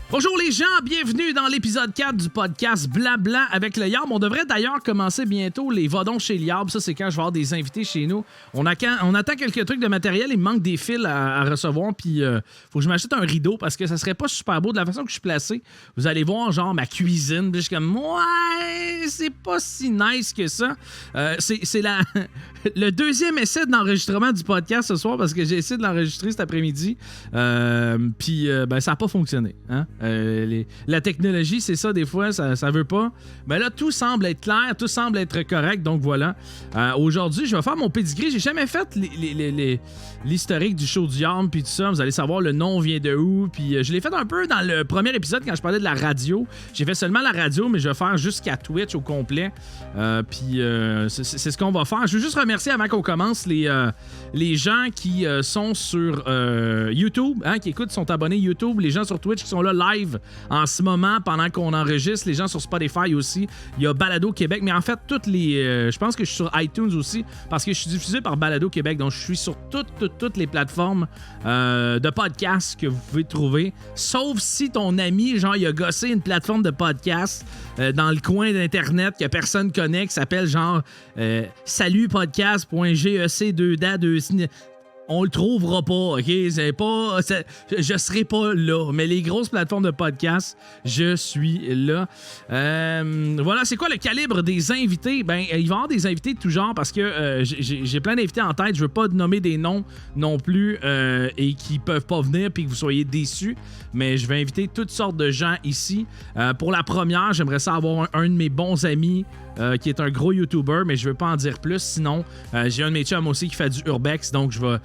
Bonjour les gens, bienvenue dans l'épisode 4 du podcast Blabla avec le Yarb. On devrait d'ailleurs commencer bientôt les Vodons chez le Yarb. Ça, c'est quand je vais avoir des invités chez nous. On attend quelques trucs de matériel. Il me manque des fils à recevoir. Puis, faut que je m'achète un rideau parce que ça serait pas super beau. De la façon que je suis placé, vous allez voir, genre, ma cuisine. Puis, je suis comme, ouais, c'est pas si nice que ça. C'est le deuxième essai d'enregistrement du podcast ce soir parce que j'ai essayé de l'enregistrer cet après-midi. Puis, ça n'a pas fonctionné. Hein? La technologie, c'est ça, des fois, ça veut pas. Mais là, tout semble être clair, tout semble être correct, donc voilà. Aujourd'hui, je vais faire mon pedigree. J'ai jamais fait l'historique du show du Yarb, puis tout ça. Vous allez savoir le nom vient de où. Puis je l'ai fait un peu dans le premier épisode quand je parlais de la radio. J'ai fait seulement la radio, mais je vais faire jusqu'à Twitch au complet. Puis c'est ce qu'on va faire. Je veux juste remercier avant qu'on commence les gens qui sont sur YouTube, hein, qui écoutent, sont abonnés YouTube, les gens sur Twitch qui sont là live en ce moment pendant qu'on enregistre, les gens sur Spotify aussi, il y a Balado Québec, mais en fait toutes les je pense que je suis sur iTunes aussi parce que je suis diffusé par Balado Québec, donc je suis sur toutes les plateformes de podcasts que vous pouvez trouver, sauf si ton ami, genre, il a gossé une plateforme de podcast dans le coin d'internet que personne connaît, qui s'appelle genre salutpodcast.gec2da2. On le trouvera pas, OK? Je serai pas là. Mais les grosses plateformes de podcast, je suis là. Voilà, c'est quoi le calibre des invités? Ben, il va y avoir des invités de tout genre parce que j'ai plein d'invités en tête. Je veux pas nommer des noms non plus et qui peuvent pas venir puis que vous soyez déçus. Mais je vais inviter toutes sortes de gens ici. Pour la première, j'aimerais ça avoir un de mes bons amis qui est un gros YouTuber, mais je veux pas en dire plus. Sinon, j'ai un de mes chums aussi qui fait du urbex, donc je vais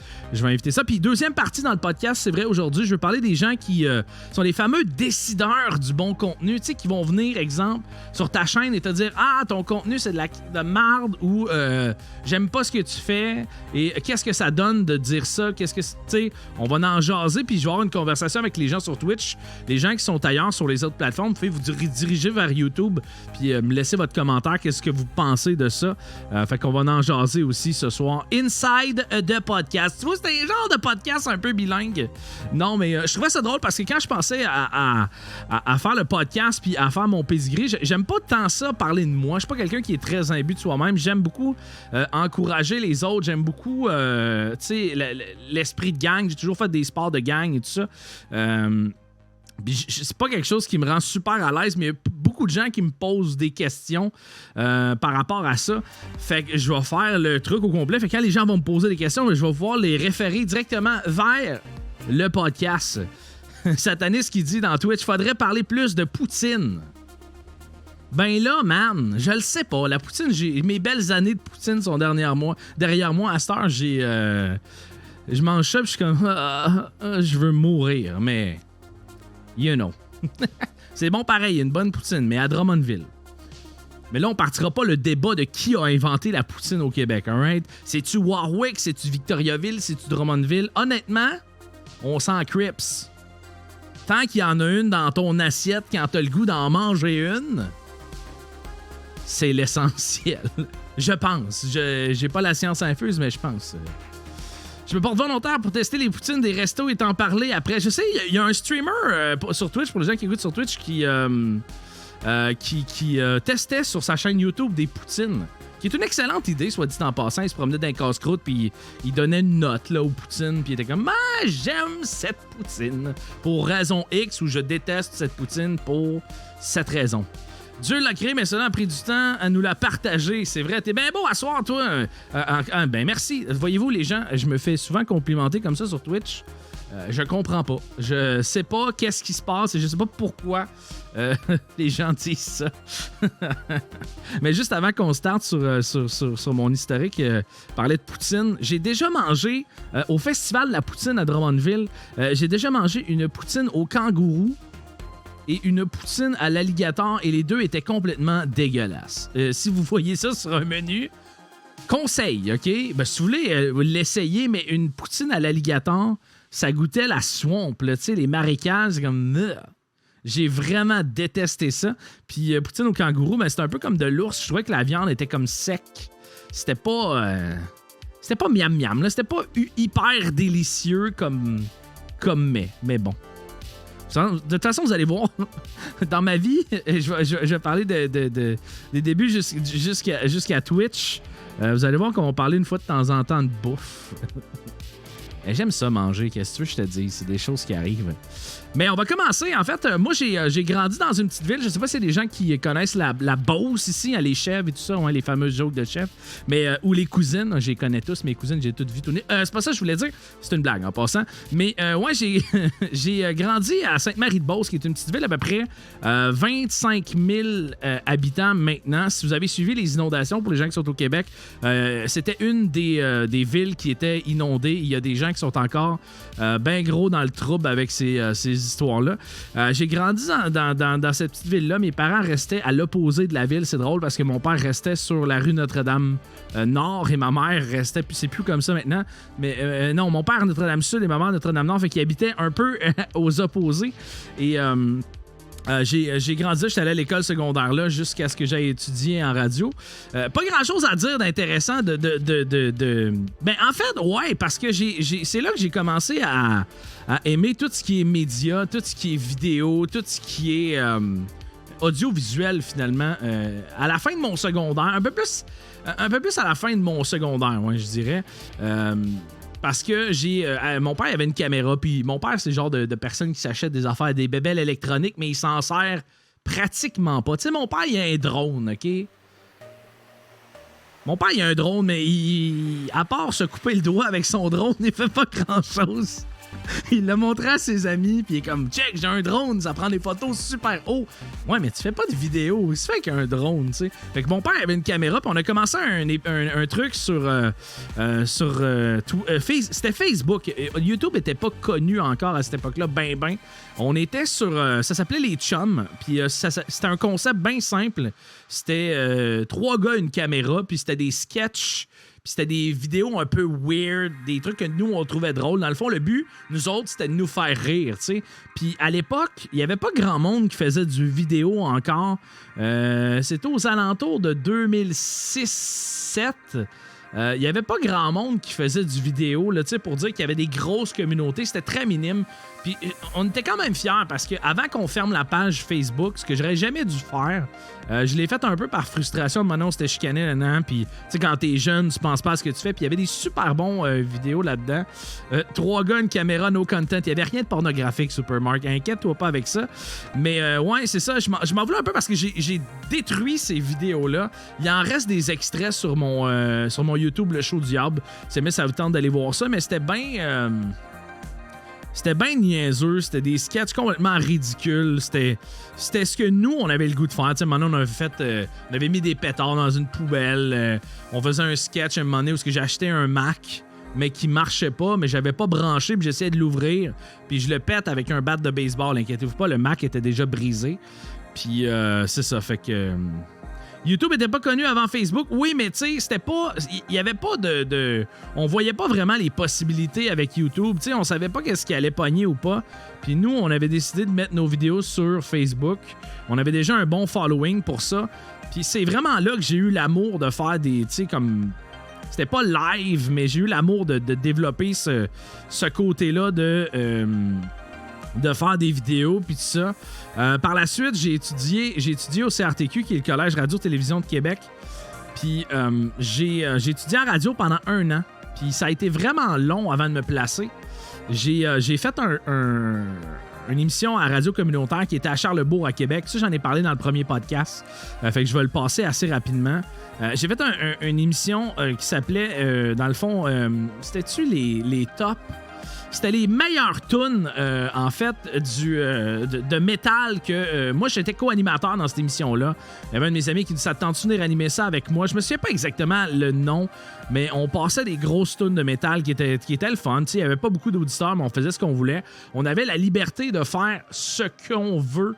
inviter ça. Puis deuxième partie dans le podcast, c'est vrai, aujourd'hui, je veux parler des gens qui sont les fameux décideurs du bon contenu, tu sais, qui vont venir, exemple, sur ta chaîne et te dire « Ah, ton contenu, c'est de marde » ou « J'aime pas ce que tu fais » et « Qu'est-ce que ça donne de dire ça? » Qu'est-ce que, tu sais, on va en jaser, puis je vais avoir une conversation avec les gens sur Twitch, les gens qui sont ailleurs sur les autres plateformes, vous pouvez vous diriger vers YouTube, puis me laisser votre commentaire, qu'est-ce que vous pensez de ça. Fait qu'on va en jaser aussi ce soir. Inside the podcast. Tu vois, c'est un genre de podcast un peu bilingue. Non, mais je trouvais ça drôle parce que quand je pensais à faire le podcast puis à faire mon pedigree, j'aime pas tant ça parler de moi. Je suis pas quelqu'un qui est très imbu de soi-même. J'aime beaucoup encourager les autres. J'aime beaucoup tu sais, l'esprit de gang. J'ai toujours fait des sports de gang et tout ça. C'est pas quelque chose qui me rend super à l'aise, mais il y a beaucoup de gens qui me posent des questions par rapport à ça. Fait que je vais faire le truc au complet. Fait que quand les gens vont me poser des questions, je vais pouvoir les référer directement vers le podcast. Satanis qui dit dans Twitch, faudrait parler plus de Poutine. Ben là, man, je le sais pas. La Poutine, mes belles années de Poutine sont derrière moi. À cette heure, je mange ça, puis je suis comme, je veux mourir, mais... You know. C'est bon pareil, il y a une bonne poutine, mais à Drummondville. Mais là, on partira pas le débat de qui a inventé la poutine au Québec, alright? C'est-tu Warwick, c'est-tu Victoriaville, c'est-tu Drummondville? Honnêtement, on s'en crips. Tant qu'il y en a une dans ton assiette quand t'as le goût d'en manger une, c'est l'essentiel. Je pense. J'ai pas la science infuse, mais je pense. Je me porte volontaire pour tester les poutines des restos et t'en parler après. Je sais, il y a un streamer sur Twitch, pour les gens qui écoutent sur Twitch, qui testait sur sa chaîne YouTube des poutines. Qui est une excellente idée, soit dit en passant. Il se promenait dans un casse-croûte, puis il donnait une note là, aux poutines, puis il était comme « Ah, j'aime cette poutine pour raison X » ou « Je déteste cette poutine pour cette raison ». Dieu l'a créé, mais cela a pris du temps à nous la partager. C'est vrai, t'es bien beau à soir, toi. Ben merci. Voyez-vous, les gens, je me fais souvent complimenter comme ça sur Twitch. Je comprends pas. Je sais pas qu'est-ce qui se passe et je sais pas pourquoi les gens disent ça. Mais juste avant qu'on starte sur mon historique, parler de poutine, j'ai déjà mangé au Festival de la Poutine à Drummondville, j'ai déjà mangé une poutine au kangourou et une poutine à l'alligator et les deux étaient complètement dégueulasses. Si vous voyez ça sur un menu, conseil, OK? Ben, si vous voulez l'essayer, mais une poutine à l'alligator, ça goûtait la swamp, là, tu sais, les marécages, c'est comme... J'ai vraiment détesté ça. Puis poutine au kangourou, ben, c'était un peu comme de l'ours. Je trouvais que la viande était comme sec. C'était pas miam miam, là. C'était pas hyper délicieux comme mais bon. De toute façon, vous allez voir, dans ma vie, je vais parler des débuts jusqu'à Twitch. Vous allez voir qu'on va parler une fois de temps en temps de bouffe. Et j'aime ça manger, qu'est-ce que tu veux que je te dise? C'est des choses qui arrivent. Mais on va commencer. En fait, moi, j'ai grandi dans une petite ville. Je sais pas s'il y a des gens qui connaissent la Beauce ici, les chèvres et tout ça, les fameuses jokes de chèvres. Mais, ou les cousines, je les connais tous. Mes cousines, j'ai toutes vu tourner. C'est pas ça que je voulais dire. C'est une blague en passant. Mais, ouais, j'ai grandi à Sainte-Marie-de-Beauce, qui est une petite ville à peu près 25 000 habitants maintenant. Si vous avez suivi les inondations, pour les gens qui sont au Québec, c'était une des villes qui était inondée. Il y a des gens qui sont encore bien gros dans le trouble avec ces histoires-là. J'ai grandi dans cette petite ville-là. Mes parents restaient à l'opposé de la ville. C'est drôle parce que mon père restait sur la rue Notre-Dame Nord et ma mère restait... C'est plus comme ça maintenant. Mais non, mon père Notre-Dame Sud et ma mère Notre-Dame Nord, fait qu'ils habitaient un peu aux opposés. Et... j'ai grandi là, j'étais allé à l'école secondaire là jusqu'à ce que j'aille étudier en radio. Pas grand-chose à dire d'intéressant Ben, en fait, ouais, parce que c'est là que j'ai commencé à aimer tout ce qui est média, tout ce qui est vidéo, tout ce qui est audiovisuel, finalement. À la fin de mon secondaire, un peu plus à la fin de mon secondaire, ouais, je dirais. Parce que mon père avait une caméra, puis mon père, c'est le genre de personne qui s'achète des affaires, des bébelles électroniques, mais il s'en sert pratiquement pas. Tu sais, mon père, il a un drone, OK? Mon père, il a un drone, mais à part se couper le doigt avec son drone, il fait pas grand-chose. Il l'a montré à ses amis, puis il est comme « Check, j'ai un drone, ça prend des photos super haut. » Ouais, mais tu fais pas de vidéo, il se fait qu'un drone, tu sais. Fait que mon père avait une caméra, puis on a commencé un truc c'était Facebook. YouTube était pas connu encore à cette époque-là, ben. On était sur... ça s'appelait les chums, puis c'était un concept bien simple. C'était 3 gars, une caméra, puis c'était des sketchs. Puis c'était des vidéos un peu weird, des trucs que nous, on trouvait drôles. Dans le fond, le but, nous autres, c'était de nous faire rire, tu sais. Puis à l'époque, il n'y avait pas grand monde qui faisait du vidéo encore. C'était aux alentours de 2006-2007. Il n'y avait pas grand monde qui faisait du vidéo, là, pour dire qu'il y avait des grosses communautés. C'était très minime. Puis on était quand même fiers parce qu'avant qu'on ferme la page Facebook, ce que j'aurais jamais dû faire, je l'ai fait un peu par frustration. Maintenant, on s'était chicané là-dedans. Puis, tu sais, quand t'es jeune, tu penses pas à ce que tu fais. Puis, il y avait des super bons vidéos là-dedans. 3 gars, une caméra, no content. Il y avait rien de pornographique, Supermark. Inquiète-toi pas avec ça. Mais, ouais, c'est ça. Je m'en voulais un peu parce que j'ai détruit ces vidéos-là. Il en reste des extraits sur mon YouTube, le show du Diable. Si jamais ça vous tente d'aller voir ça. Mais c'était bien... C'était bien niaiseux, c'était des sketchs complètement ridicules, c'était ce que nous, on avait le goût de faire. T'sais, maintenant, on avait mis des pétards dans une poubelle, on faisait un sketch à un moment donné où j'ai acheté un Mac, mais qui marchait pas, mais j'avais pas branché, puis j'essayais de l'ouvrir, puis je le pète avec un bat de baseball, inquiétez-vous pas, le Mac était déjà brisé, puis c'est ça, fait que... YouTube était pas connu avant Facebook. Oui, mais tu sais, c'était pas... Il y avait pas de... On voyait pas vraiment les possibilités avec YouTube. Tu sais, on savait pas qu'est-ce qui allait pogner ou pas. Puis nous, on avait décidé de mettre nos vidéos sur Facebook. On avait déjà un bon following pour ça. Puis c'est vraiment là que j'ai eu l'amour de faire des... Tu sais, comme... C'était pas live, mais j'ai eu l'amour de développer ce côté-là de faire des vidéos, puis tout ça. Par la suite, j'ai étudié au CRTQ, qui est le Collège Radio-Télévision de Québec. Puis j'ai étudié en radio pendant 1 an. Puis ça a été vraiment long avant de me placer. J'ai fait une émission à radio communautaire qui était à Charlesbourg, à Québec. Ça, j'en ai parlé dans le premier podcast. Fait que je vais le passer assez rapidement. J'ai fait une émission qui s'appelait, dans le fond, c'était-tu les tops? C'était les meilleures tunes, en fait, de métal que... moi, j'étais co-animateur dans cette émission-là. Il y avait un de mes amis qui dit « Ça te tente-tu de venir animer ça avec moi? » Je me souviens pas exactement le nom, mais on passait des grosses tunes de métal qui étaient le fun. Il n'y avait pas beaucoup d'auditeurs, mais on faisait ce qu'on voulait. On avait la liberté de faire ce qu'on veut.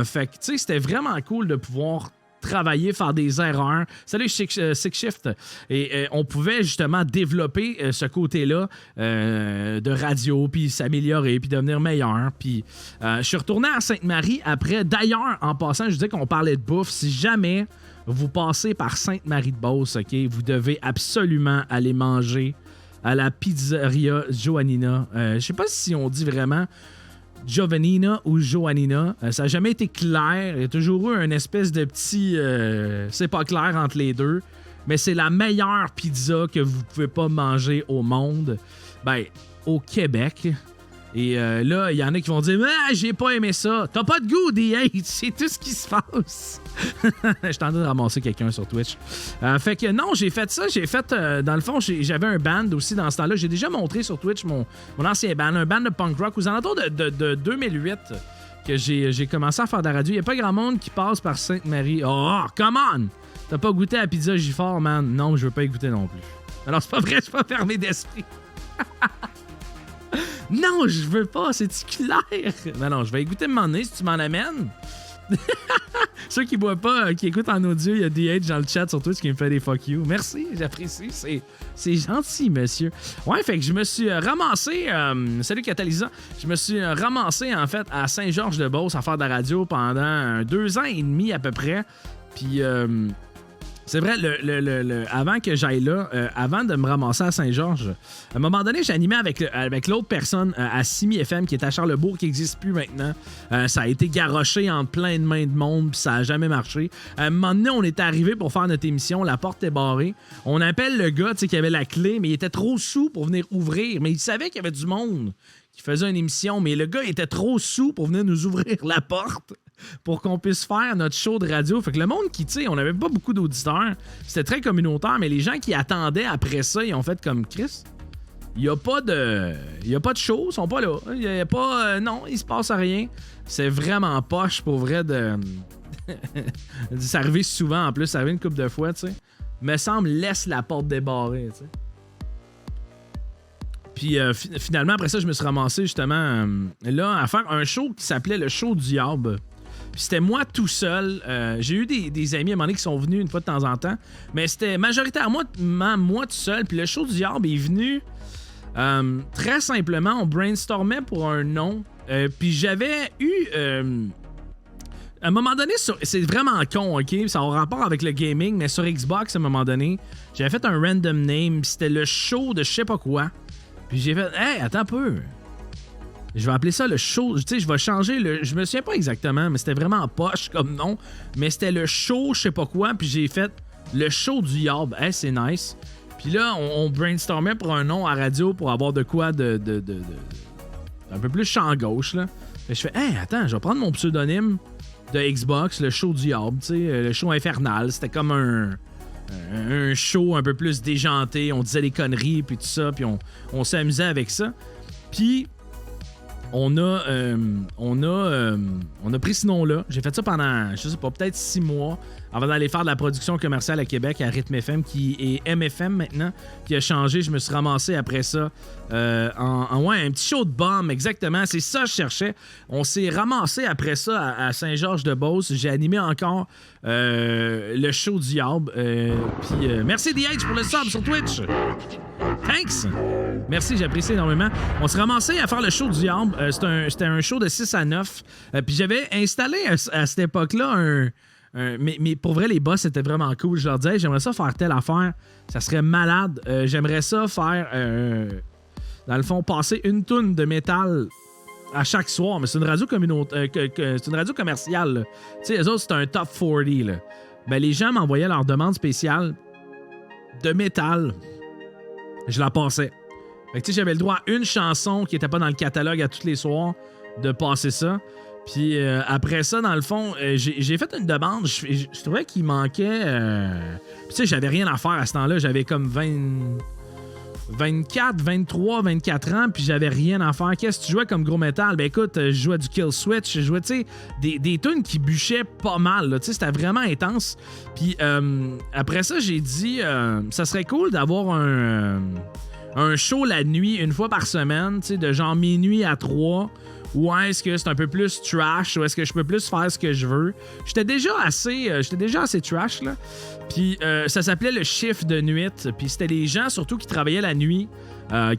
Fait que, tu sais, c'était vraiment cool de pouvoir travailler, faire des erreurs. Salut, Six Shift. Et on pouvait justement développer ce côté-là de radio, puis s'améliorer, puis devenir meilleur. Puis je suis retourné à Sainte-Marie après. D'ailleurs, en passant, je disais qu'on parlait de bouffe. Si jamais vous passez par Sainte-Marie-de-Beauce, OK, vous devez absolument aller manger à la pizzeria Joannina. Je sais pas si on dit vraiment Giovannina ou Joannina. Ça n'a jamais été clair. Il y a toujours eu une espèce de petit... c'est pas clair entre les deux. Mais c'est la meilleure pizza que vous pouvez pas manger au monde. Ben, au Québec. Et là, il y en a qui vont dire « Ah, j'ai pas aimé ça. T'as pas de goût, D8. C'est tout ce qui se passe. » Je suis en train de ramasser quelqu'un sur Twitch. Fait que non, j'ai fait ça. J'ai fait, dans le fond, j'avais un band aussi dans ce temps-là. J'ai déjà montré sur Twitch mon ancien band, un band de punk rock aux alentours de 2008 que j'ai commencé à faire de la radio. Il n'y a pas grand monde qui passe par Sainte-Marie. Oh, come on! T'as pas goûté à la pizza Gifford, man? Non, je veux pas y goûter non plus. Alors, c'est pas vrai, je suis pas fermé d'esprit. Non, je veux pas, c'est-tu clair? Non, je vais y goûter un moment donné si tu m'en amènes. Ceux qui boivent pas, qui écoutent en audio, il y a DH dans le chat sur Twitch qui me fait des fuck you. Merci, j'apprécie. C'est gentil, monsieur. Ouais, fait que je me suis ramassé... salut Catalysa. Je me suis ramassé, en fait, à Saint-Georges-de-Beauce à faire de la radio pendant 2 ans et demi à peu près. Puis... c'est vrai, avant que j'aille là, avant de me ramasser à Saint-Georges, à un moment donné, j'animais avec l'autre personne à Simi FM qui est à Charlebourg, qui n'existe plus maintenant. Ça a été garoché en plein de mains de monde, puis ça n'a jamais marché. À un moment donné, on était arrivé pour faire notre émission, la porte est barrée. On appelle le gars qui avait la clé, mais il était trop saoul pour venir ouvrir. Mais il savait qu'il y avait du monde qui faisait une émission, mais le gars était trop saoul pour venir nous ouvrir la porte pour qu'on puisse faire notre show de radio. Fait que le monde qui, tu sais, on n'avait pas beaucoup d'auditeurs. C'était très communautaire, mais les gens qui attendaient après ça, ils ont fait comme Chris. Il n'y a pas de show, ils sont pas là. Il y a pas... non, il se passe rien. C'est vraiment poche pour vrai de... ça arrive souvent en plus, ça arrive une couple de fois, tu sais. Me semble, laisse la porte débarrée, tu sais. Puis finalement, après ça, je me suis ramassé justement là à faire un show qui s'appelait le show du Diable. Puis c'était moi tout seul. J'ai eu des amis à un moment donné qui sont venus une fois de temps en temps. Mais c'était majoritairement moi tout seul. Puis le show du Diable est venu très simplement. On brainstormait pour un nom. Puis j'avais eu... à un moment donné, c'est vraiment con, OK? Ça a rapport avec le gaming, mais sur Xbox, à un moment donné, j'avais fait un random name. Puis c'était le show de je sais pas quoi. Puis j'ai fait, hey, attends un peu. Je vais appeler ça le show. Tu sais, je vais changer le. Je me souviens pas exactement, mais c'était vraiment poche comme nom. Mais c'était le show, je sais pas quoi. Puis j'ai fait le show du Yob. Hey, c'est nice. Puis là, on brainstormait pour un nom à radio pour avoir de quoi de un peu plus champ gauche, là. Et je fais, hey, attends, je vais prendre mon pseudonyme de Xbox, le show du Yob, tu sais, le show infernal. C'était comme un show un peu plus déjanté, on disait des conneries puis tout ça, puis on s'amusait avec ça. Puis on a pris ce nom-là. J'ai fait ça pendant, je sais pas, peut-être 6 mois avant d'aller faire de la production commerciale à Québec à Rythme FM, qui est MFM maintenant, qui a changé. Je me suis ramassé après ça ouais, un petit show de bombe, exactement. C'est ça que je cherchais. On s'est ramassé après ça à Saint-Georges-de-Beauce. J'ai animé encore le show du Diable. Puis merci DH pour le sub sur Twitch. Thanks! Merci, j'apprécie énormément. On s'est ramassé à faire le show du Diable. C'était un show de 6 à 9. Puis j'avais installé à cette époque-là mais pour vrai, les boss, c'était vraiment cool. Je leur disais, hey, j'aimerais ça faire telle affaire. Ça serait malade. J'aimerais ça faire, dans le fond, passer une toune de métal à chaque soir. Mais c'est une radio c'est une radio commerciale. Tu sais, eux autres, c'est un top 40. Là. Ben, les gens m'envoyaient leur demande spéciale de métal. Je la passais. Fait que, tu sais, j'avais le droit à une chanson qui n'était pas dans le catalogue à tous les soirs de passer ça. Puis après ça, dans le fond, j'ai fait une demande. Je trouvais qu'il manquait... Puis tu sais, j'avais rien à faire à ce temps-là. J'avais comme 24, 23, 24 ans, puis j'avais rien à faire. Qu'est-ce que tu jouais comme gros métal? Ben écoute, je jouais du Kill Switch, je jouais, tu sais, des tunes qui bûchaient pas mal. Tu sais, c'était vraiment intense. Puis après ça, j'ai dit, ça serait cool d'avoir un show la nuit, une fois par semaine, tu sais, de genre minuit à 3. Ou est-ce que c'est un peu plus trash, ou est-ce que je peux plus faire ce que je veux? J'étais déjà assez trash, là. Puis ça s'appelait le chiffre de nuit. Puis c'était des gens, surtout qui travaillaient la nuit,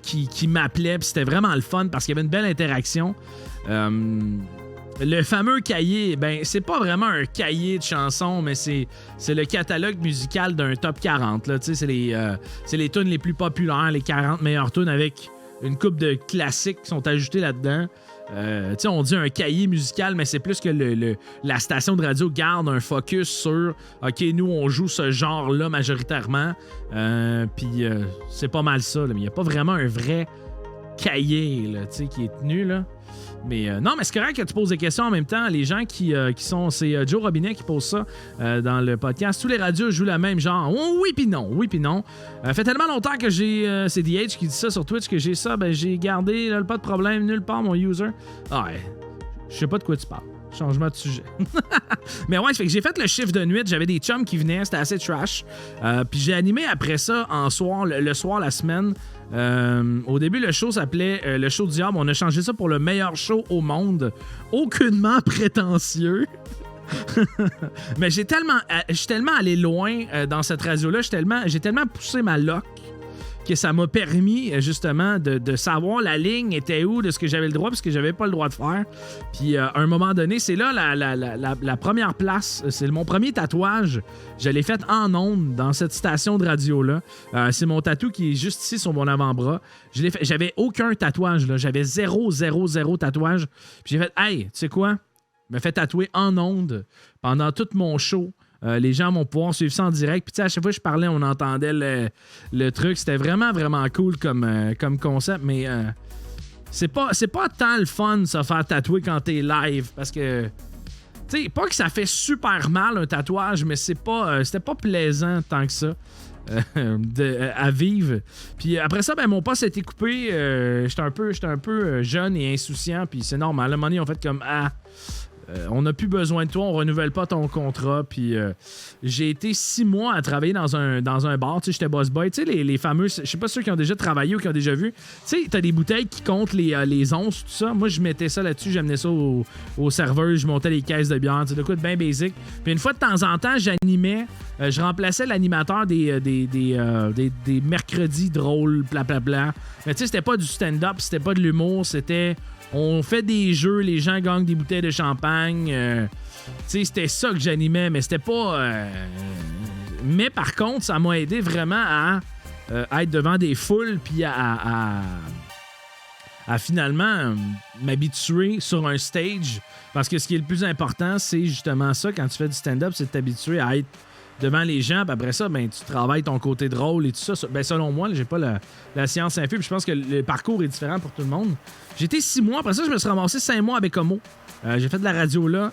qui m'appelaient. Puis c'était vraiment le fun parce qu'il y avait une belle interaction. Le fameux cahier, ben c'est pas vraiment un cahier de chansons, mais c'est le catalogue musical d'un top 40. Là. Tu sais, c'est les tunes les plus populaires, les 40 meilleures tunes avec une couple de classiques qui sont ajoutés là-dedans. On dit un cahier musical, mais c'est plus que la station de radio garde un focus sur OK, nous, on joue ce genre-là majoritairement. Puis c'est pas mal ça, là, mais il n'y a pas vraiment un vrai cahier là, qui est tenu. Là. Mais non, mais c'est correct que tu poses des questions en même temps. Les gens qui sont... C'est Joe Robinet qui pose ça dans le podcast. Tous les radios jouent la même genre. Oh, oui puis non, oui puis non. Fait tellement longtemps que j'ai... c'est DH qui dit ça sur Twitch que j'ai ça. Ben j'ai gardé, là, pas de problème, nulle part mon user. Ah ouais, je sais pas de quoi tu parles. Changement de sujet. Mais ouais, fait que j'ai fait le chiffre de nuit. J'avais des chums qui venaient, c'était assez trash. Puis j'ai animé après ça en soir, le soir, la semaine. Au début, le show s'appelait le show du diable. On a changé ça pour le meilleur show au monde. Aucunement prétentieux. Mais je suis tellement allé loin dans cette radio-là. J'ai tellement poussé ma loc que ça m'a permis justement de savoir la ligne était où de ce que j'avais le droit, parce que j'avais pas le droit de faire. Puis à un moment donné, c'est là la première place. C'est mon premier tatouage. Je l'ai fait en ondes dans cette station de radio-là. C'est mon tatou qui est juste ici sur mon avant-bras. Je l'ai fait. J'avais aucun tatouage, là. J'avais zéro tatouage. Puis j'ai fait, hey, tu sais quoi? Je me fais tatouer en ondes pendant tout mon show. Les gens vont pouvoir suivre ça en direct. Puis, tu sais, à chaque fois que je parlais, on entendait le truc. C'était vraiment, vraiment cool comme concept. Mais c'est pas tant le fun de se faire tatouer quand t'es live. Parce que, tu sais, pas que ça fait super mal un tatouage, mais c'était pas plaisant tant que ça à vivre. Puis après ça, ben mon poste a été coupé. J'étais un peu jeune et insouciant. Puis c'est normal. À un moment donné, on fait comme on n'a plus besoin de toi, on renouvelle pas ton contrat. Puis j'ai été 6 mois à travailler dans un bar. Tu sais, j'étais boss boy. Tu sais, les fameux, je sais pas ceux qui ont déjà travaillé ou qui ont déjà vu. Tu sais, t'as des bouteilles qui comptent les onces, tout ça. Moi, je mettais ça là-dessus, j'amenais ça au serveur, je montais les caisses de bière. Tu sais, de quoi de bien basic. Puis une fois de temps en temps, j'animais. Je remplaçais l'animateur des mercredis drôles, blablabla. Mais tu sais, c'était pas du stand-up, c'était pas de l'humour, c'était... On fait des jeux, les gens gagnent des bouteilles de champagne. Tu sais, c'était ça que j'animais, mais c'était pas... Mais par contre, ça m'a aidé vraiment à être devant des foules puis à finalement m'habituer sur un stage. Parce que ce qui est le plus important, c'est justement ça, quand tu fais du stand-up, c'est de t'habituer à être devant les gens, puis après ça, ben, tu travailles ton côté drôle et tout ça. Ben, selon moi, là, j'ai pas la science infuse, puis je pense que le parcours est différent pour tout le monde. J'ai été 6 mois, après ça, je me suis ramassé 5 mois à Bécomo. J'ai fait de la radio là.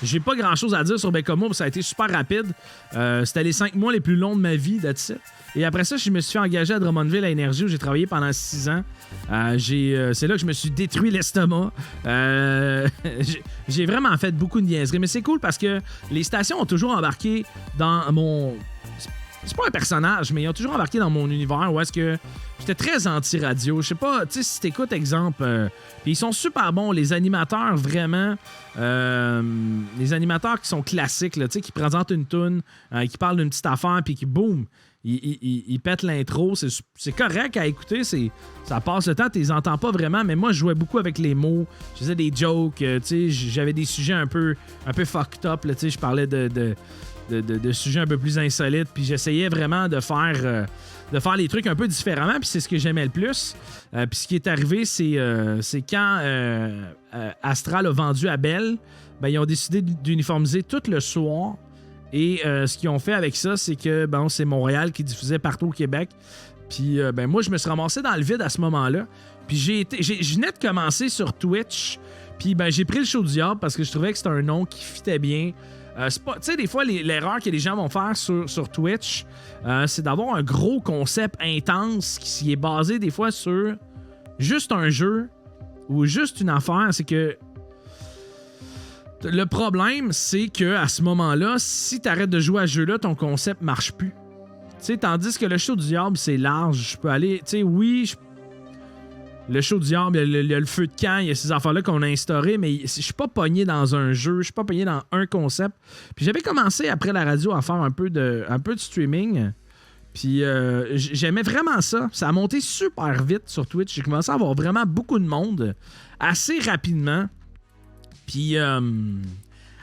J'ai pas grand-chose à dire sur Bécomo, ça a été super rapide. C'était les 5 mois les plus longs de ma vie, that's it. Et après ça, je me suis engagé à Drummondville à Énergie, où j'ai travaillé pendant 6 ans. C'est là que je me suis détruit l'estomac. J'ai vraiment fait beaucoup de niaiseries. Mais c'est cool parce que les stations ont toujours embarqué dans mon... C'est pas un personnage, mais ils ont toujours embarqué dans mon univers où est-ce que j'étais très anti-radio. Je sais pas, tu sais, si t'écoutes, exemple... puis ils sont super bons, les animateurs, vraiment. Les animateurs qui sont classiques, là, tu sais, qui présentent une toune, qui parlent d'une petite affaire, puis qui, boum... Ils pètent l'intro, c'est correct à écouter, ça passe le temps, tu les entends pas vraiment, mais moi je jouais beaucoup avec les mots, je faisais des jokes, tu sais, j'avais des sujets un peu fucked up, tu sais, je parlais de sujets un peu plus insolites, puis j'essayais vraiment de faire les trucs un peu différemment, puis c'est ce que j'aimais le plus. Puis ce qui est arrivé, c'est quand Astral a vendu à Bell, ben, ils ont décidé d'uniformiser tout le soir. Et ce qu'ils ont fait avec ça, c'est que bon, c'est Montréal qui diffusait partout au Québec. Puis ben, moi, je me suis ramassé dans le vide à ce moment-là. Puis je venais de commencer sur Twitch. Puis ben, j'ai pris le show du diable parce que je trouvais que c'était un nom qui fitait bien. Tu sais, des fois, l'erreur que les gens vont faire sur Twitch, c'est d'avoir un gros concept intense qui est basé des fois sur juste un jeu ou juste une affaire. C'est que le problème, c'est que à ce moment-là, si tu arrêtes de jouer à ce jeu-là, ton concept marche plus. T'sais, tandis que le show du diable, c'est large. Je peux aller... Tu sais, oui, le show du diable, il y a le feu de camp, il y a ces affaires-là qu'on a instaurées, mais je suis pas pogné dans un jeu, je suis pas pogné dans un concept. Puis j'avais commencé, après la radio, à faire un peu de streaming. Puis j'aimais vraiment ça. Ça a monté super vite sur Twitch. J'ai commencé à avoir vraiment beaucoup de monde assez rapidement. Puis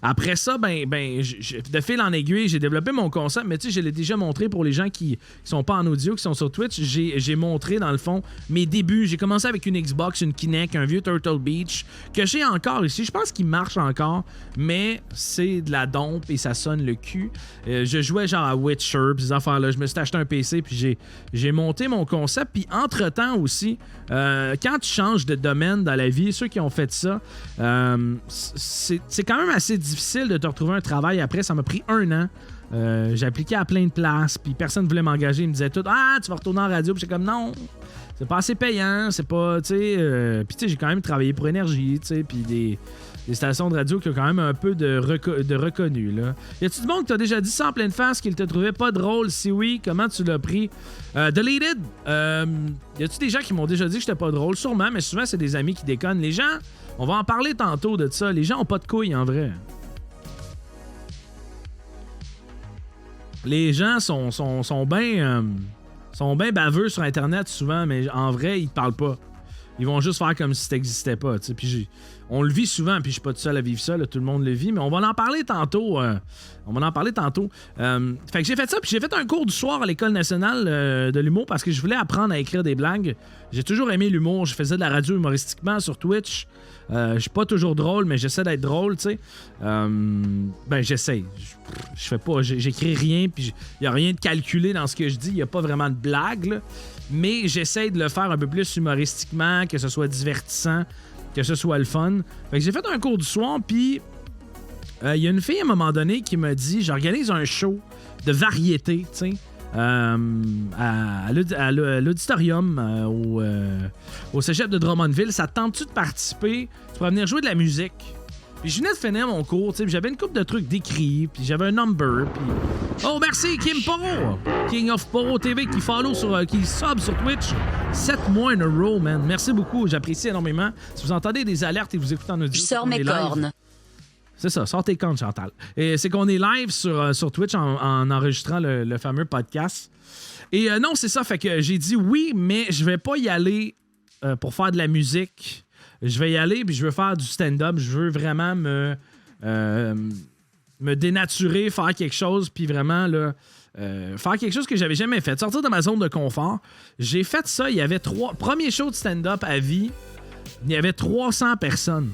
Après ça, de fil en aiguille, j'ai développé mon concept, mais tu sais, je l'ai déjà montré pour les gens qui sont pas en audio, qui sont sur Twitch. J'ai montré, dans le fond, mes débuts. J'ai commencé avec une Xbox, une Kinect, un vieux Turtle Beach, que j'ai encore ici. Je pense qu'il marche encore, mais c'est de la dompe et ça sonne le cul. Je jouais genre à Witcher, pis ces affaires-là. Je me suis acheté un PC, puis j'ai monté mon concept. Puis entre-temps aussi, quand tu changes de domaine dans la vie, ceux qui ont fait ça, c'est quand même assez difficile de te retrouver un travail après. Ça m'a pris 1 an. J'ai appliqué à plein de places, puis personne ne voulait m'engager. Ils me disaient tout, tu vas retourner en radio. Puis j'étais comme, non, c'est pas assez payant, c'est pas, tu sais. Puis tu sais, j'ai quand même travaillé pour Énergie, tu sais, puis des stations de radio qui ont quand même un peu de reconnu, là. Y a-tu du monde qui t'a déjà dit ça en pleine face qu'il te trouvait pas drôle? Si oui, comment tu l'as pris? Deleted? Y a-tu des gens qui m'ont déjà dit que j'étais pas drôle? Sûrement, mais souvent, c'est des amis qui déconnent. Les gens, on va en parler tantôt de ça. Les gens ont pas de couilles, en vrai. Les gens sont bien baveux sur Internet, souvent, mais en vrai, ils te parlent pas. Ils vont juste faire comme si ça n'existait pas. T'sais. Puis on le vit souvent, puis je suis pas tout seul à vivre ça, là, tout le monde le vit, mais on va en parler tantôt. Fait que j'ai fait ça, puis j'ai fait un cours du soir à l'École nationale de l'humour parce que je voulais apprendre à écrire des blagues. J'ai toujours aimé l'humour. Je faisais de la radio humoristiquement sur Twitch. Je suis pas toujours drôle, mais j'essaie d'être drôle, tu sais. J'essaie. Je fais pas, j'écris rien, puis il y a rien de calculé dans ce que je dis. Il y a pas vraiment de blague, là. Mais j'essaie de le faire un peu plus humoristiquement, que ce soit divertissant, que ce soit le fun. Fait que j'ai fait un cours du soir, puis il y a une fille à un moment donné qui m'a dit, j'organise un show de variété, tu sais, à l'auditorium au cégep de Drummondville. Ça te tente-tu de participer? Tu pourrais venir jouer de la musique. Puis je venais de finir mon cours, tu sais, j'avais une couple de trucs d'écrits, puis j'avais un number, puis... Oh, merci, Kim Poro! King of Poro TV qui follow qui sub sur Twitch 7 mois in a row, man. Merci beaucoup, j'apprécie énormément. Si vous entendez des alertes et vous écoutez en audio... Je sors mes cornes. C'est ça, sors tes cornes, Chantal. Et c'est qu'on est live sur Twitch en enregistrant le fameux podcast. Et non, c'est ça, fait que j'ai dit oui, mais je vais pas y aller pour faire de la musique. Je vais y aller, puis je veux faire du stand-up. Je veux vraiment me dénaturer, faire quelque chose, puis vraiment là, faire quelque chose que j'avais jamais fait. Sortir de ma zone de confort. J'ai fait ça, il y avait 3... Premier show de stand-up à vie, il y avait 300 personnes.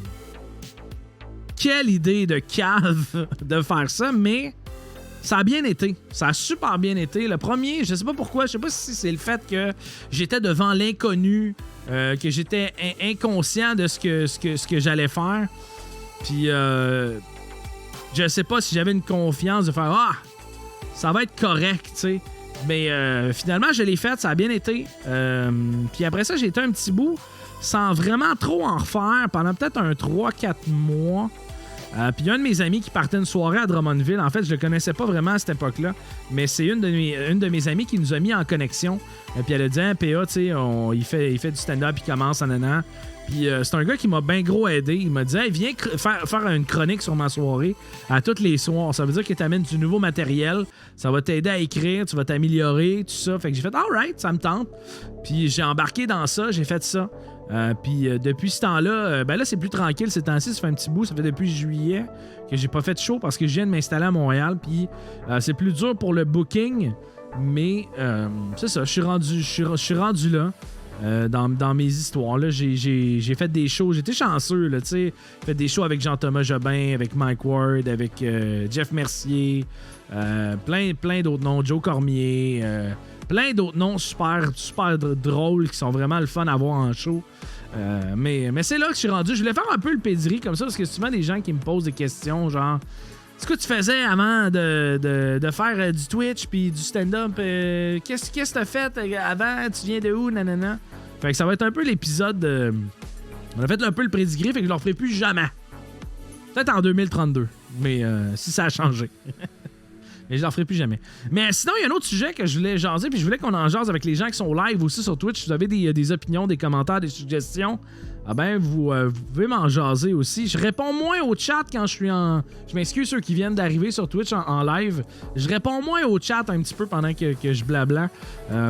Quelle idée de cave de faire ça, mais ça a bien été. Ça a super bien été. Le premier, je sais pas pourquoi, je sais pas si c'est le fait que j'étais devant l'inconnu, que j'étais inconscient de ce que j'allais faire. Puis je sais pas si j'avais une confiance de faire ça va être correct, tu sais. Mais finalement, je l'ai fait, ça a bien été. Puis après ça, j'ai été un petit bout sans vraiment trop en refaire pendant peut-être un 3-4 mois. Puis il y a un de mes amis qui partait une soirée à Drummondville. En fait, je le connaissais pas vraiment à cette époque-là, mais c'est une de mes amies qui nous a mis en connexion. Puis elle a dit, PA, tu sais, il fait du stand-up, il commence en an. Puis c'est un gars qui m'a bien gros aidé. Il m'a dit, hey, viens faire une chronique sur ma soirée à tous les soirs. Ça veut dire que tu amènes du nouveau matériel. Ça va t'aider à écrire, tu vas t'améliorer, tout ça. Fait que j'ai fait, alright, ça me tente. Puis j'ai embarqué dans ça, j'ai fait ça. Puis depuis ce temps-là, là c'est plus tranquille ces temps-ci, ça fait un petit bout, ça fait depuis juillet que j'ai pas fait de show parce que je viens de m'installer à Montréal, puis c'est plus dur pour le booking, mais c'est ça, je suis rendu là dans mes histoires là, j'ai fait des shows, j'étais chanceux là, tu sais, j'ai fait des shows avec Jean-Thomas Jobin, avec Mike Ward, avec Jeff Mercier, plein d'autres noms, Joe Cormier, plein d'autres noms super drôles qui sont vraiment le fun à voir en show. Mais c'est là que je suis rendu. Je voulais faire un peu le pédigree comme ça parce que souvent des gens qui me posent des questions genre ce que tu faisais avant de faire du Twitch puis du stand-up, qu'est-ce que t'as fait avant, tu viens de où, nanana. Fait que ça va être un peu l'épisode on a fait un peu le pédigree, fait que je le referai plus jamais. Peut-être en 2032, mais si ça a changé. Mais je l'en ferai plus jamais. Mais sinon, il y a un autre sujet que je voulais jaser, puis je voulais qu'on en jase avec les gens qui sont live aussi sur Twitch. Si vous avez des opinions, des commentaires, des suggestions, vous pouvez m'en jaser aussi. Je réponds moins au chat quand je suis en... Je m'excuse ceux qui viennent d'arriver sur Twitch en live. Je réponds moins au chat un petit peu pendant que je blabla,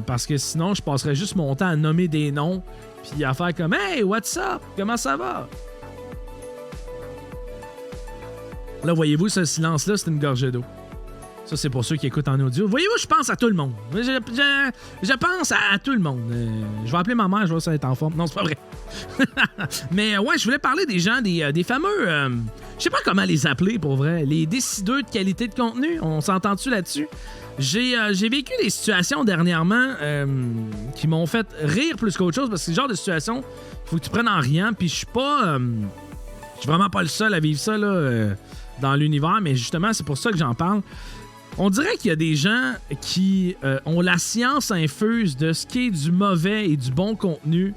parce que sinon, je passerais juste mon temps à nommer des noms, puis à faire comme « Hey, what's up? Comment ça va? » Là, voyez-vous, ce silence-là, c'est une gorgée d'eau. Ça, c'est pour ceux qui écoutent en audio. Voyez-vous, je pense à tout le monde. Je pense à tout le monde. Je vais appeler ma mère, je vois si elle est en forme. Non, c'est pas vrai. Mais ouais, je voulais parler des gens, des fameux... je sais pas comment les appeler, pour vrai. Les décideurs de qualité de contenu. On s'entend-tu là-dessus? J'ai vécu des situations dernièrement qui m'ont fait rire plus qu'autre chose, parce que c'est le genre de situation qu'il faut que tu prennes en riant, puis je suis pas... je suis vraiment pas le seul à vivre ça, là, dans l'univers, mais justement, c'est pour ça que j'en parle. On dirait qu'il y a des gens qui ont la science infuse de ce qui est du mauvais et du bon contenu,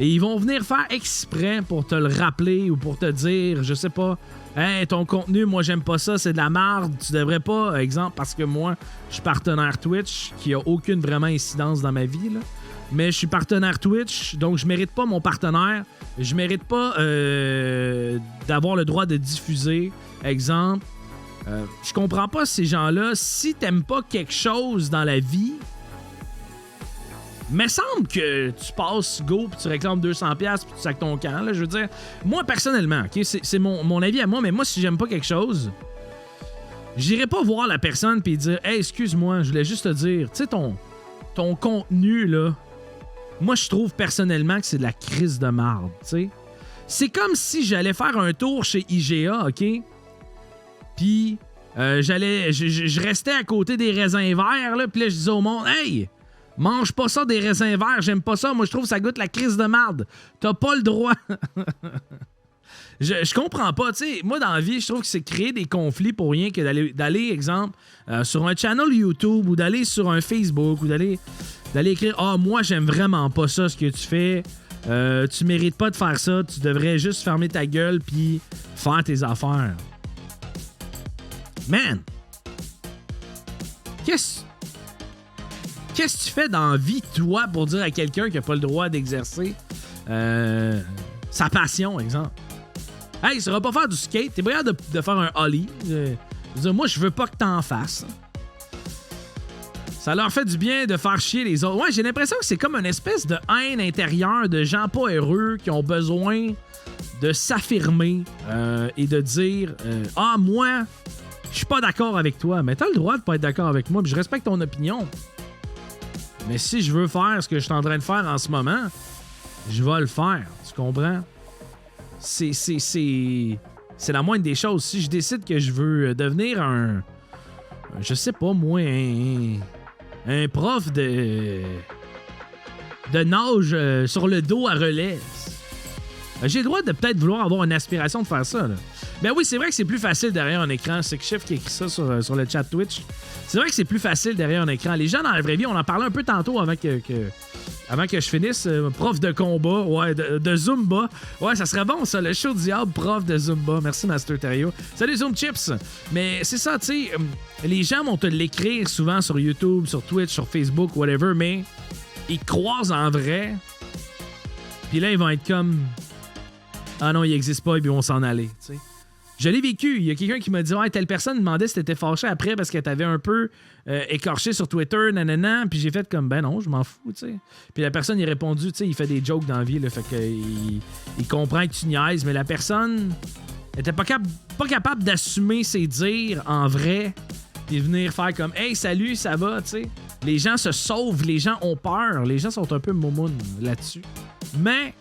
et ils vont venir faire exprès pour te le rappeler ou pour te dire, je sais pas, hey, ton contenu, moi j'aime pas ça, c'est de la merde, tu devrais pas, exemple, parce que moi, je suis partenaire Twitch, qui a aucune vraiment incidence dans ma vie, là. Mais je suis partenaire Twitch, donc je mérite pas mon partenaire, je mérite pas d'avoir le droit de diffuser, exemple. Je comprends pas ces gens-là. Si t'aimes pas quelque chose dans la vie, me semble que tu passes go puis tu réclames 200$ puis tu sacs ton camp. Là, je veux dire, moi personnellement, okay, c'est mon avis à moi, mais moi si j'aime pas quelque chose, j'irai pas voir la personne puis dire hey, excuse-moi, je voulais juste te dire, tu sais, ton contenu là, moi je trouve personnellement que c'est de la crise de marde, tu sais. C'est comme si j'allais faire un tour chez IGA, OK? Puis, je restais à côté des raisins verts, là, puis là, je disais au monde, hey, mange pas ça des raisins verts, j'aime pas ça, moi, je trouve que ça goûte la crise de marde. T'as pas le droit. je comprends pas, tu sais, moi, dans la vie, je trouve que c'est créer des conflits pour rien que d'aller exemple, sur un channel YouTube ou d'aller sur un Facebook ou d'aller écrire, ah, moi, j'aime vraiment pas ça, ce que tu fais. Tu mérites pas de faire ça, tu devrais juste fermer ta gueule puis faire tes affaires. Man! Qu'est-ce que tu fais dans la vie, toi, pour dire à quelqu'un qui n'a pas le droit d'exercer sa passion, exemple? Hey, ça va pas faire du skate, t'es pas de faire un ollie. Je veux dire, moi, je veux pas que t'en fasses. Ça leur fait du bien de faire chier les autres. Ouais, j'ai l'impression que c'est comme une espèce de haine intérieure de gens pas heureux qui ont besoin de s'affirmer et de dire ah, moi, je suis pas d'accord avec toi. Mais t'as le droit de pas être d'accord avec moi, puis je respecte ton opinion. Mais si je veux faire ce que je suis en train de faire en ce moment, je vais le faire. Tu comprends? C'est la moindre des choses. Si je décide que je veux devenir je sais pas, moi, un prof de nage sur le dos à relais, j'ai le droit de peut-être vouloir avoir une aspiration de faire ça, là. Ben oui, c'est vrai que c'est plus facile derrière un écran. C'est que Chef qui écrit ça sur le chat Twitch. C'est vrai que c'est plus facile derrière un écran. Les gens dans la vraie vie, on en parlait un peu tantôt avant que je finisse. Prof de combat, ouais, de Zumba. Ouais, ça serait bon ça, le show diable, prof de Zumba. Merci Master Terrio. Salut Zoom Chips. Mais c'est ça, tu sais, les gens vont te l'écrire souvent sur YouTube, sur Twitch, sur Facebook, whatever, mais ils croisent en vrai. Puis là, ils vont être comme... Ah non, il n'existe pas, et puis ils vont s'en aller, tu sais. Je l'ai vécu. Il y a quelqu'un qui m'a dit ouais, telle personne demandait si t'étais fâché après parce qu'elle t'avait un peu écorché sur Twitter, nanana. Puis j'ai fait comme ben non, je m'en fous, tu sais. Puis la personne il a répondu, tu sais, il fait des jokes dans la vie, là, fait qu'il comprend que tu niaises, mais la personne était pas capable d'assumer ses dires en vrai, puis venir faire comme hey, salut, ça va, tu sais. Les gens se sauvent, les gens ont peur, les gens sont un peu moumounes là-dessus. Mais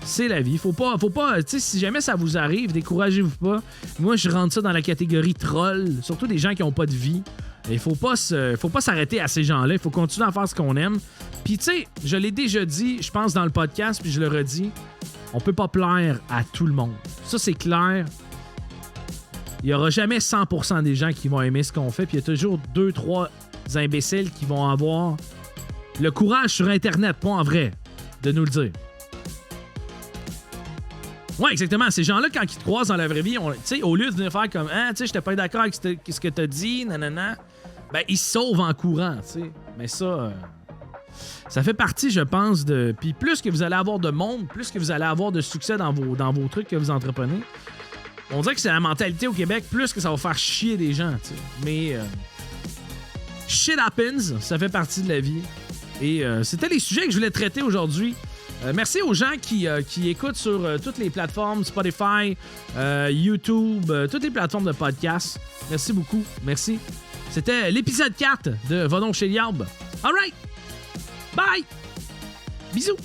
c'est la vie. Faut pas, tu sais, si jamais ça vous arrive, découragez-vous pas. Moi, je rentre ça dans la catégorie troll, surtout des gens qui ont pas de vie. Il faut pas s'arrêter à ces gens-là. Il faut continuer à faire ce qu'on aime. Puis, tu sais, je l'ai déjà dit, je pense, dans le podcast, puis je le redis, on peut pas plaire à tout le monde. Ça, c'est clair. Il y aura jamais 100% des gens qui vont aimer ce qu'on fait, puis il y a toujours 2-3 imbéciles qui vont avoir le courage sur Internet, pas en vrai, de nous le dire. Ouais, exactement. Ces gens-là, quand ils te croisent dans la vraie vie, au lieu de venir faire comme ah, tu sais, j'étais pas d'accord avec ce que t'as dit, nanana, ben, ils se sauvent en courant, tu sais. Mais ça fait partie, je pense, de. Puis plus que vous allez avoir de monde, plus que vous allez avoir de succès dans vos trucs que vous entreprenez, on dirait que c'est la mentalité au Québec, plus que ça va faire chier des gens, tu sais. Mais shit happens, ça fait partie de la vie. Et c'était les sujets que je voulais traiter aujourd'hui. Merci aux gens qui écoutent sur toutes les plateformes, Spotify, YouTube, toutes les plateformes de podcast. Merci beaucoup. Merci. C'était l'épisode 4 de Va donc chez Liarbe. All right. Bye. Bisous.